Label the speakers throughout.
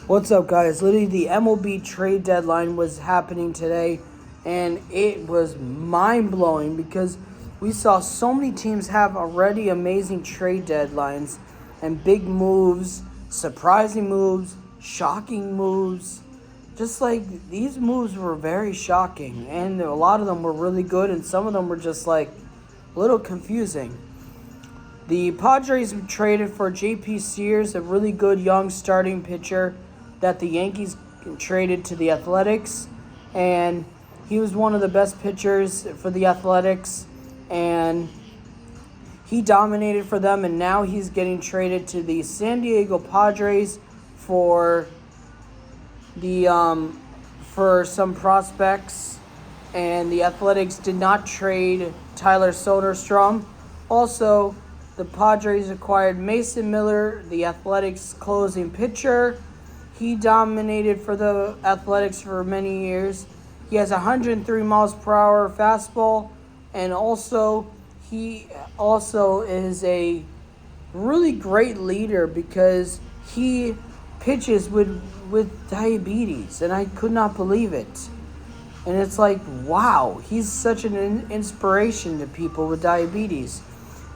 Speaker 1: What's up, guys? Literally, the MLB trade deadline was happening today, and it was mind blowing because we saw so many teams have already amazing trade deadlines and big moves, surprising moves, shocking moves. Just like these moves were very shocking, and a lot of them were really good, and some of them were just like a little confusing. The Padres traded for J.P. Sears, a really good young starting pitcher that the Yankees traded to the Athletics. And he was one of the best pitchers for the Athletics. And he dominated for them. And now he's getting traded to the San Diego Padres for for some prospects. And the Athletics did not trade Tyler Soderstrom. Also, the Padres acquired Mason Miller, the Athletics' closing pitcher. He dominated for the Athletics for many years. He has 103 miles per hour fastball, and he also is a really great leader because he pitches with diabetes, and I could not believe it. And it's like, wow, he's such an inspiration to people with diabetes.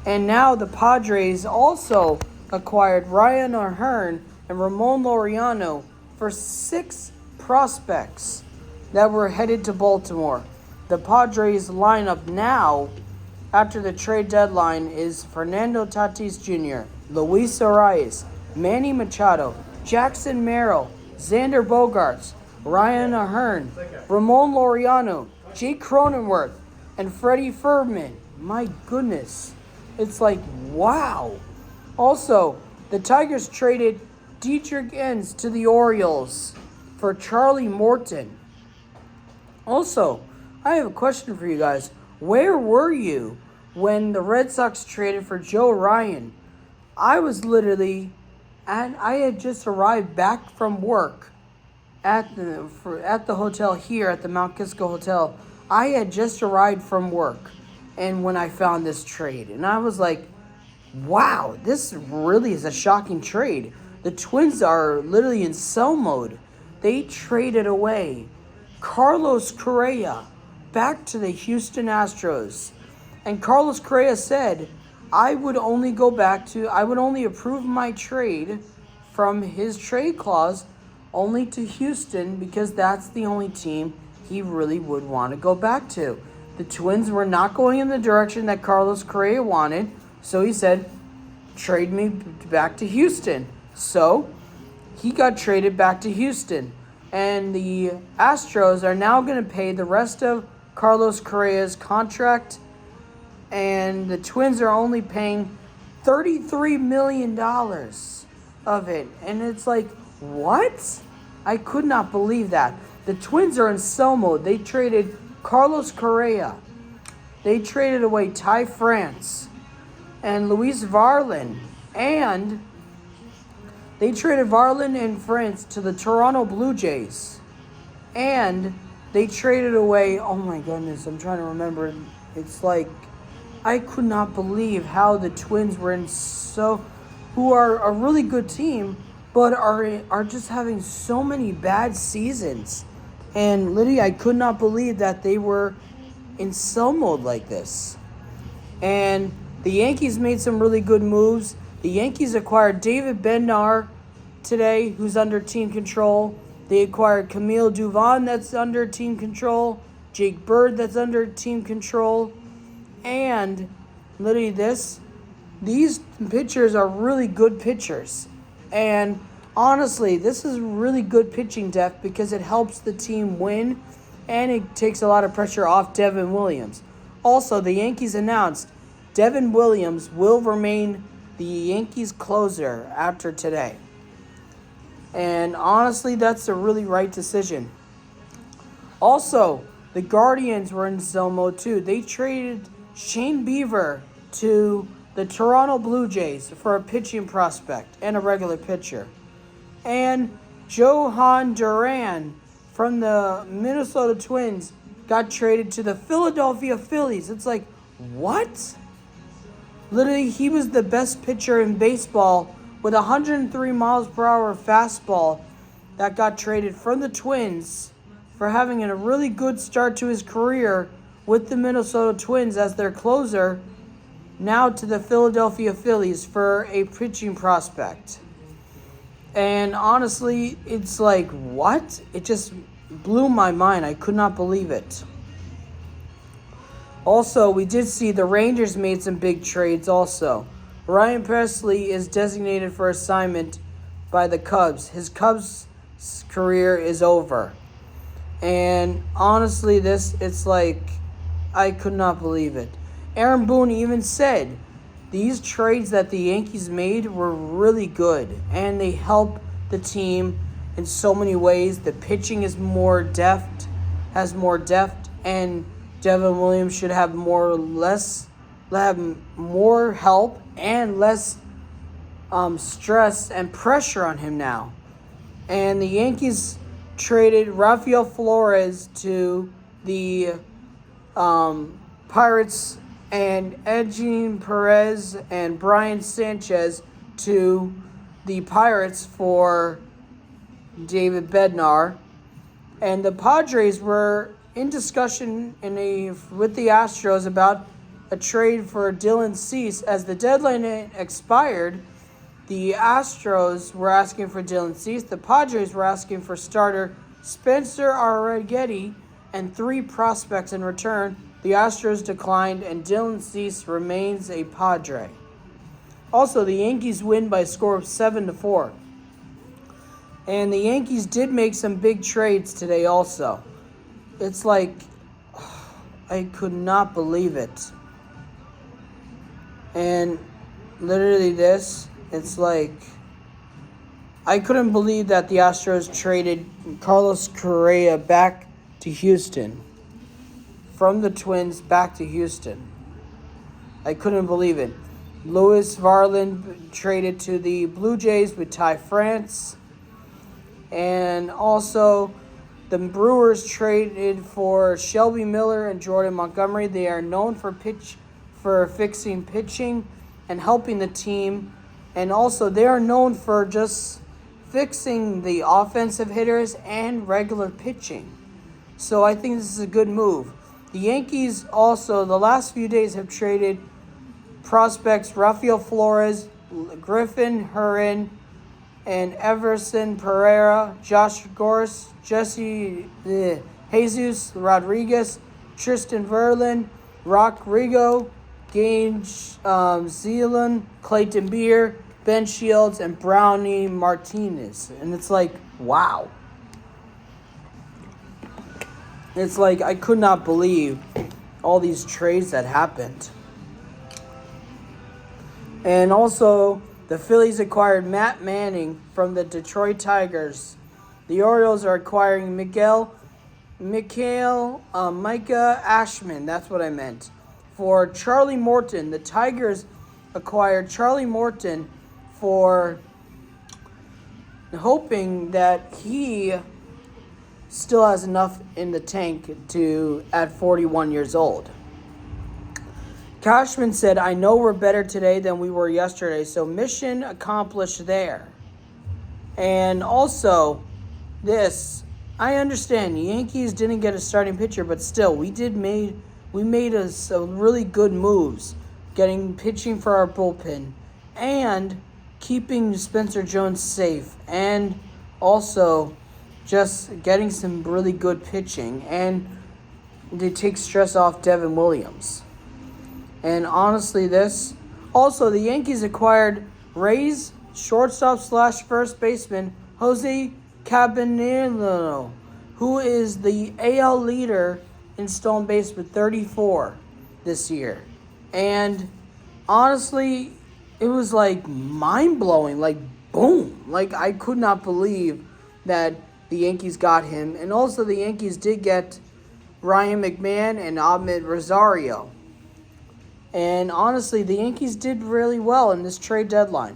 Speaker 1: And now the Padres also acquired Ryan O'Hearn and Ramon Laureano for 6 prospects that were headed to Baltimore. The Padres lineup now, after the trade deadline, is Fernando Tatis Jr., Luis Arias, Manny Machado, Jackson Merrill, Xander Bogaerts, Ryan O'Hearn, Ramon Laureano, Jake Cronenworth, and Freddie Fermin. My goodness. It's like, wow. Also, the Tigers traded Dietrich Enns to the Orioles for Charlie Morton. Also, I have a question for you guys. Where were you when the Red Sox traded for Joe Ryan? I had just arrived back from work at the hotel here at the Mount Kisco Hotel. I had just arrived from work. And when I found this trade, and I was like, wow, this really is a shocking trade. The Twins are literally in sell mode. They traded away Carlos Correa back to the Houston Astros. And Carlos Correa said, I would only approve my trade from his trade clause only to Houston because that's the only team he really would want to go back to. The Twins were not going in the direction that Carlos Correa wanted, so he said, trade me back to Houston. So he got traded back to Houston. And the Astros are now going to pay the rest of Carlos Correa's contract, and the Twins are only paying $33 million of it. And it's like, what? I could not believe that. The Twins are in sell mode. They traded Carlos Correa. They traded away Ty France and Luis Varlin. And they traded Varlin and France to the Toronto Blue Jays. And they traded away, oh my goodness, I'm trying to remember. It's like, I could not believe how the Twins were who are a really good team, but are just having so many bad seasons. And literally, I could not believe that they were in sell mode like this. And the Yankees made some really good moves. The Yankees acquired David Bednar today, who's under team control. They acquired Camille Duvon, that's under team control. Jake Bird, that's under team control. And literally these pitchers are really good pitchers. And honestly, this is really good pitching depth because it helps the team win and it takes a lot of pressure off Devin Williams. Also, the Yankees announced Devin Williams will remain the Yankees closer after today. And honestly, that's a really right decision. Also, the Guardians were in sell mode too. They traded Shane Bieber to the Toronto Blue Jays for a pitching prospect and a regular pitcher. And Johan Duran from the Minnesota Twins got traded to the Philadelphia Phillies. It's like, what? Literally, he was the best pitcher in baseball with 103 miles per hour fastball. that got traded from the Twins for having a really good start to his career with the Minnesota Twins as their closer, now to the Philadelphia Phillies for a pitching prospect. And honestly, it's like, what? It just blew my mind. I could not believe it. Also, we did see the Rangers made some big trades also. Ryan Presley is designated for assignment by the Cubs. His Cubs career is over. And honestly, it's like, I could not believe it. Aaron Boone even said these trades that the Yankees made were really good, and they help the team in so many ways. The pitching is has more depth, and Devin Williams should have more help and less stress and pressure on him now. And the Yankees traded Rafael Flores to the Pirates, and Edwin Perez and Brian Sanchez to the Pirates for David Bednar. And the Padres were in discussion with the Astros about a trade for Dylan Cease. As the deadline expired, the Astros were asking for Dylan Cease. The Padres were asking for starter Spencer Arrighetti and 3 prospects in return. The Astros declined, and Dylan Cease remains a Padre. Also, the Yankees win by a score of 7-4. And the Yankees did make some big trades today also. It's like, I could not believe it. And literally it's like, I couldn't believe that the Astros traded Carlos Correa back to Houston. From the Twins back to Houston. I couldn't believe it. Louis Varland traded to the Blue Jays with Ty France. And also, the Brewers traded for Shelby Miller and Jordan Montgomery. They are known for fixing pitching and helping the team. And also, they are known for just fixing the offensive hitters and regular pitching. So I think this is a good move. The Yankees also, the last few days, have traded prospects Rafael Flores, Griffin Herrera, and Everson Pereira, Josh Gorse, Jesus Rodriguez, Tristan Verlin, Rock Rigo, Gage Zealand, Clayton Beer, Ben Shields, and Brownie Martinez. And it's like, wow. It's like, I could not believe all these trades that happened. And also, the Phillies acquired Matt Manning from the Detroit Tigers. The Orioles are acquiring Micah Ashman, that's what I meant, for Charlie Morton. The Tigers acquired Charlie Morton for hoping that he still has enough in the tank at 41 years old. Cashman said, "I know we're better today than we were yesterday, so mission accomplished there." And also, I understand the Yankees didn't get a starting pitcher, but still, we made some really good moves, getting pitching for our bullpen, and keeping Spencer Jones safe, and also just getting some really good pitching, and they take stress off Devin Williams. And honestly, also the Yankees acquired Rays shortstop / first baseman Jose Cabanillo, who is the AL leader in stolen base with 34 this year. And honestly, it was like mind-blowing, like boom. Like I could not believe that the Yankees got him. And also the Yankees did get Ryan McMahon and Ahmed Rosario. And honestly, the Yankees did really well in this trade deadline.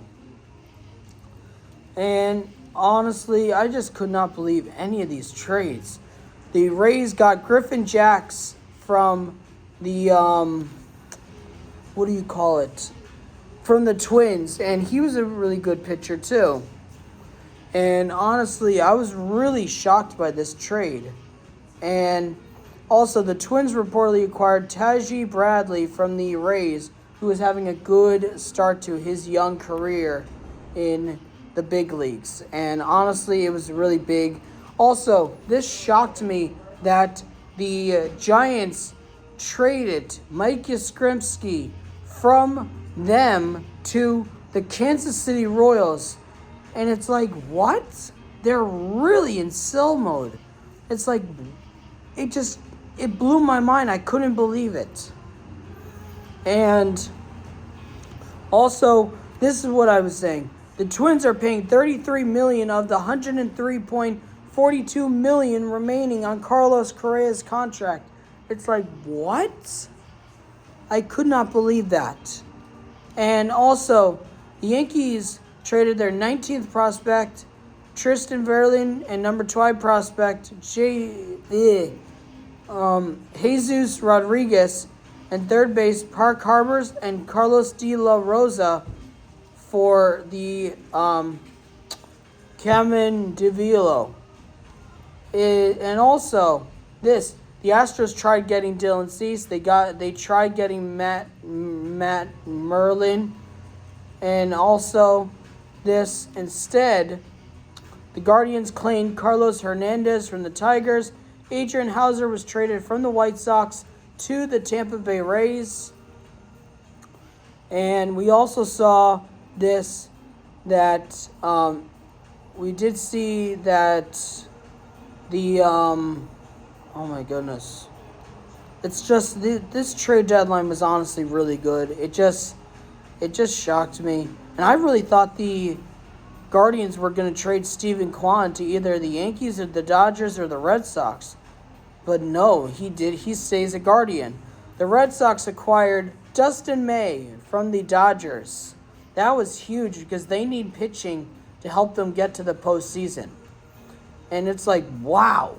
Speaker 1: And honestly, I just could not believe any of these trades. The Rays got Griffin Jax from the, from the Twins. And he was a really good pitcher too. And honestly, I was really shocked by this trade. And also, the Twins reportedly acquired Taji Bradley from the Rays, who is having a good start to his young career in the big leagues. And honestly, it was really big. Also, this shocked me that the Giants traded Mike Yastrzemski from them to the Kansas City Royals. And it's like, what? They're really in sell mode. It's like, it blew my mind. I couldn't believe it. And also, this is what I was saying. The Twins are paying $33 million of the $103.42 million remaining on Carlos Correa's contract. It's like, what? I could not believe that. And also, the Yankees traded their 19th prospect, Tristan Verlin, and number 12 prospect, Jesus Rodriguez, and third base Park Harbors and Carlos De La Rosa for the Camin Davilo. And also, the Astros tried getting Dylan Cease. They tried getting Matt Merlin, and also this instead. The Guardians claimed Carlos Hernandez from the Tigers. Adrian Hauser was traded from the White Sox to the Tampa Bay Rays. And we also saw this, that we did see that the, oh my goodness. It's just, this trade deadline was honestly really good. It just shocked me. And I really thought the Guardians were going to trade Steven Kwan to either the Yankees or the Dodgers or the Red Sox. But no, he stays a Guardian. The Red Sox acquired Dustin May from the Dodgers. That was huge because they need pitching to help them get to the postseason. And it's like, wow.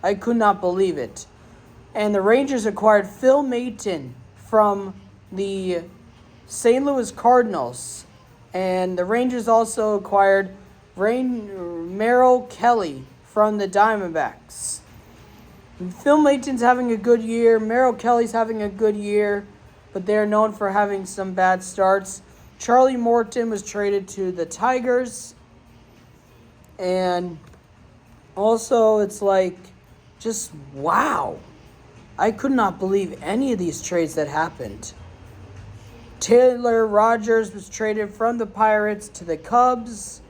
Speaker 1: I could not believe it. And the Rangers acquired Phil Maton from the St. Louis Cardinals. And the Rangers also acquired Merrill Kelly from the Diamondbacks. And Phil Maton's having a good year. Merrill Kelly's having a good year, but they're known for having some bad starts. Charlie Morton was traded to the Tigers. And also, it's like, just wow. I could not believe any of these trades that happened. Taylor Rogers was traded from the Pirates to the Cubs.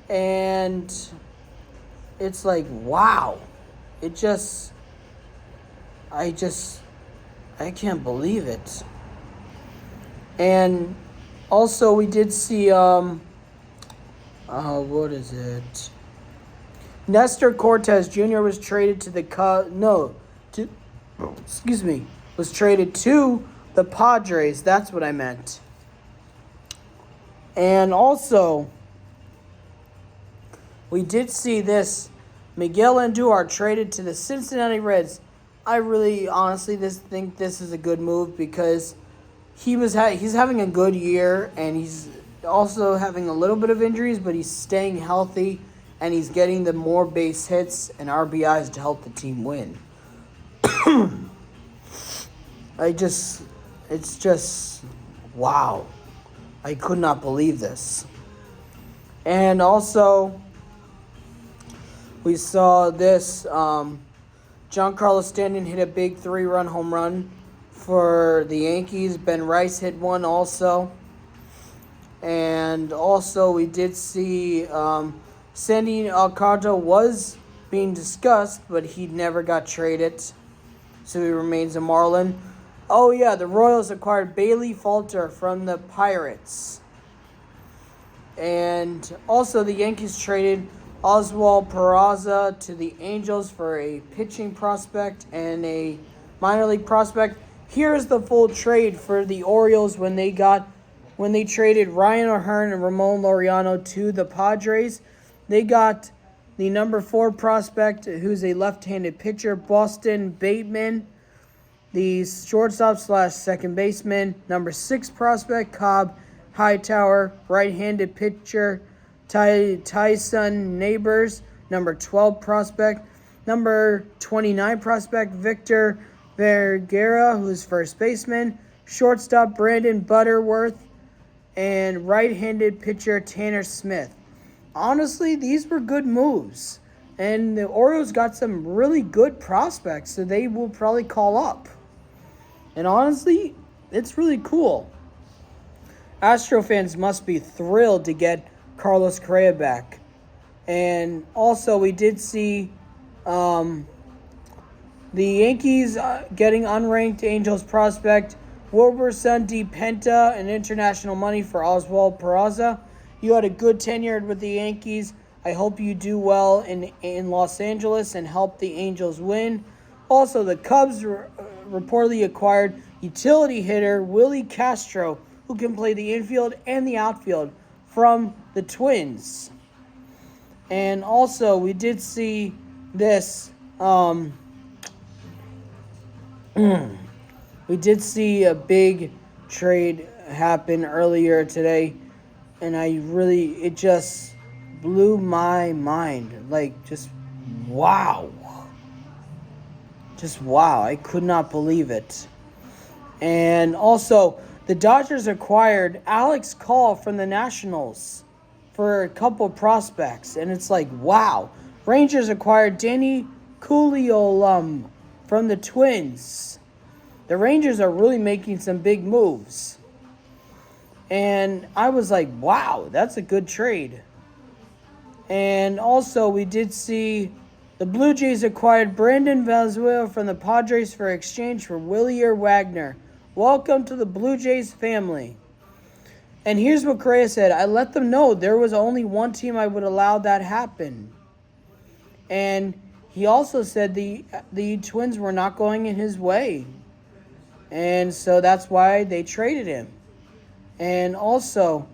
Speaker 1: And it's like, wow. I can't believe it. And also we did see, Nestor Cortez Jr. was traded to the was traded to the Padres. That's what I meant. And also, we did see this. Miguel Andujar traded to the Cincinnati Reds. I really, honestly, think this is a good move because he's having a good year, and he's also having a little bit of injuries, but he's staying healthy, and he's getting the more base hits and RBIs to help the team win. It's just, wow. I could not believe this. And also, we saw this, Giancarlo Stanton hit a big 3-run home run for the Yankees. Ben Rice hit one also. And also, we did see Sandy Alcantara was being discussed, but he never got traded, so he remains a Marlin. Oh yeah, the Royals acquired Bailey Falter from the Pirates. And also the Yankees traded Oswald Peraza to the Angels for a pitching prospect and a minor league prospect. Here's the full trade for the Orioles when they traded Ryan O'Hearn and Ramon Laureano to the Padres. They got the number 4 prospect, who's a left-handed pitcher, Boston Bateman. The shortstop/second baseman, number 6 prospect, Cobb Hightower, right-handed pitcher, Tyson Neighbors, number 12 prospect. Number 29 prospect, Victor Vergara, who's first baseman. Shortstop, Brandon Butterworth. And right-handed pitcher, Tanner Smith. Honestly, these were good moves. And the Orioles got some really good prospects, so they will probably call up. And honestly, it's really cool. Astro fans must be thrilled to get Carlos Correa back. And also, we did see the Yankees getting unranked Angels prospect Wilbur Di Penta and international money for Oswald Peraza. You had a good tenure with the Yankees. I hope you do well in Los Angeles and help the Angels win. Also, the Cubs reportedly acquired utility hitter Willie Castro, who can play the infield and the outfield from the Twins. And also, we did see this. We did see a big trade happen earlier today, and it just blew my mind. Like, just wow. Just wow. I could not believe it. And also, the Dodgers acquired Alex Call from the Nationals for a couple prospects, and it's like, wow. Rangers acquired Danny Coulombe from the Twins. The Rangers are really making some big moves. And I was like, wow, that's a good trade. And also, we did see the Blue Jays acquired Brandon Valenzuela from the Padres for exchange for Willier Wagner. Welcome to the Blue Jays family. And here's what Correa said. I let them know there was only one team I would allow that happen. And he also said the Twins were not going in his way. And so that's why they traded him. And also,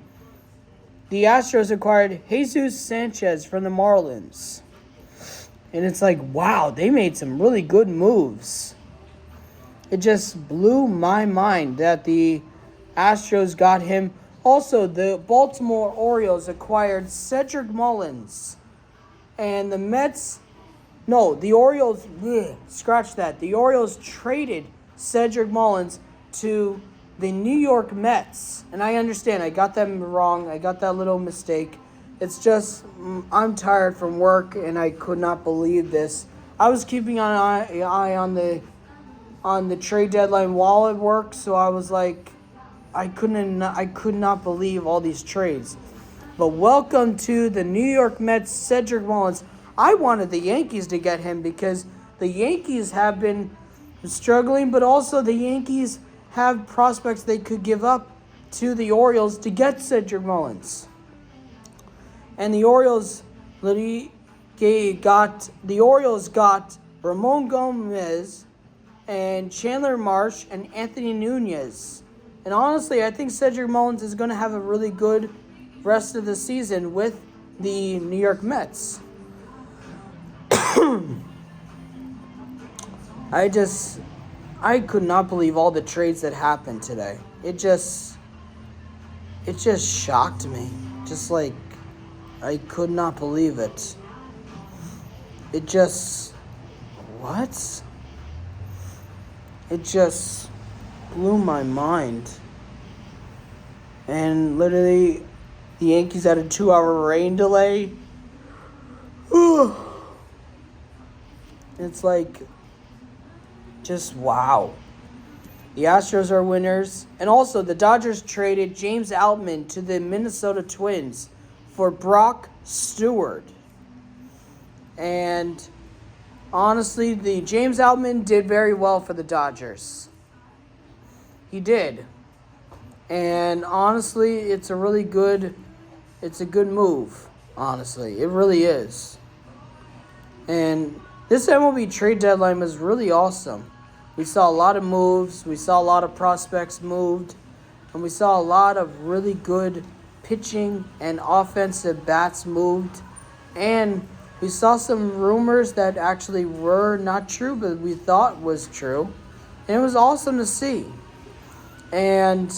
Speaker 1: the Astros acquired Jesus Sanchez from the Marlins. And it's like, wow, they made some really good moves. It just blew my mind that the Astros got him. Also, the Baltimore Orioles acquired Cedric Mullins. And the Orioles, scratch that. The Orioles traded Cedric Mullins to the New York Mets. And I understand, I got them wrong. I got that little mistake. It's just, I'm tired from work, and I could not believe this. I was keeping an eye on the trade deadline while at work, so I was like, I could not believe all these trades. But welcome to the New York Mets, Cedric Mullins. I wanted the Yankees to get him because the Yankees have been struggling, but also the Yankees have prospects they could give up to the Orioles to get Cedric Mullins. And the Orioles got Ramon Gomez and Chandler Marsh and Anthony Nunez. And honestly, I think Cedric Mullins is going to have a really good rest of the season with the New York Mets. I could not believe all the trades that happened today. It just shocked me. Just like, I could not believe it. It just blew my mind. And literally, the Yankees had a 2-hour rain delay. It's like, just wow. The Astros are winners. And also, the Dodgers traded James Outman to the Minnesota Twins for Brock Stewart. And honestly, the James Outman did very well for the Dodgers. He did. And honestly, it's a good move. Honestly, it really is. And this MLB trade deadline was really awesome. We saw a lot of moves. We saw a lot of prospects moved. And we saw a lot of really good pitching and offensive bats moved. And we saw some rumors that actually were not true, but we thought was true. And it was awesome to see. And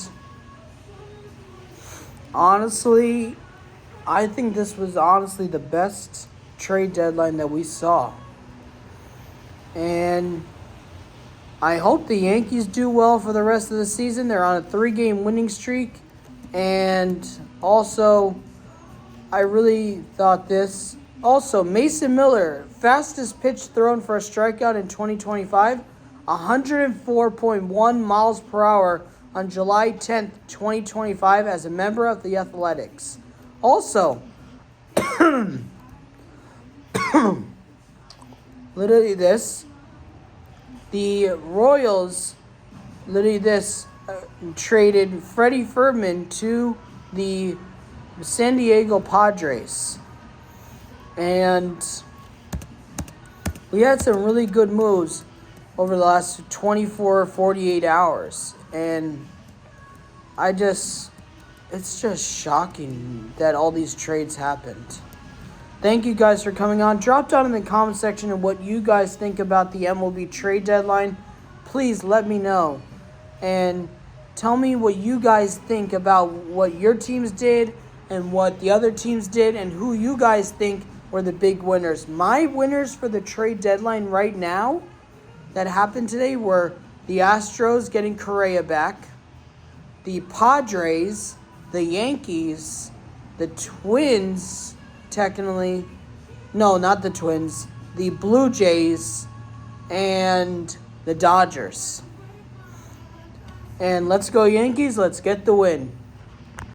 Speaker 1: honestly, I think this was honestly the best trade deadline that we saw. And I hope the Yankees do well for the rest of the season. They're on a 3-game winning streak. And also, I really thought this. Also, Mason Miller, fastest pitch thrown for a strikeout in 2025, 104.1 miles per hour on July 10th, 2025, as a member of the Athletics. Also, literally this, the Royals, traded Freddie Freeman to the San Diego Padres. And we had some really good moves over the last 24, 48 hours. And it's just shocking that all these trades happened. Thank you guys for coming on. Drop down in the comment section of what you guys think about the MLB trade deadline. Please let me know. And tell me what you guys think about what your teams did and what the other teams did and who you guys think were the big winners. My winners for the trade deadline right now that happened today were the Astros getting Correa back, the Padres, the Yankees, the Twins, technically. No, not the Twins. The Blue Jays and the Dodgers. And let's go Yankees. Let's get the win.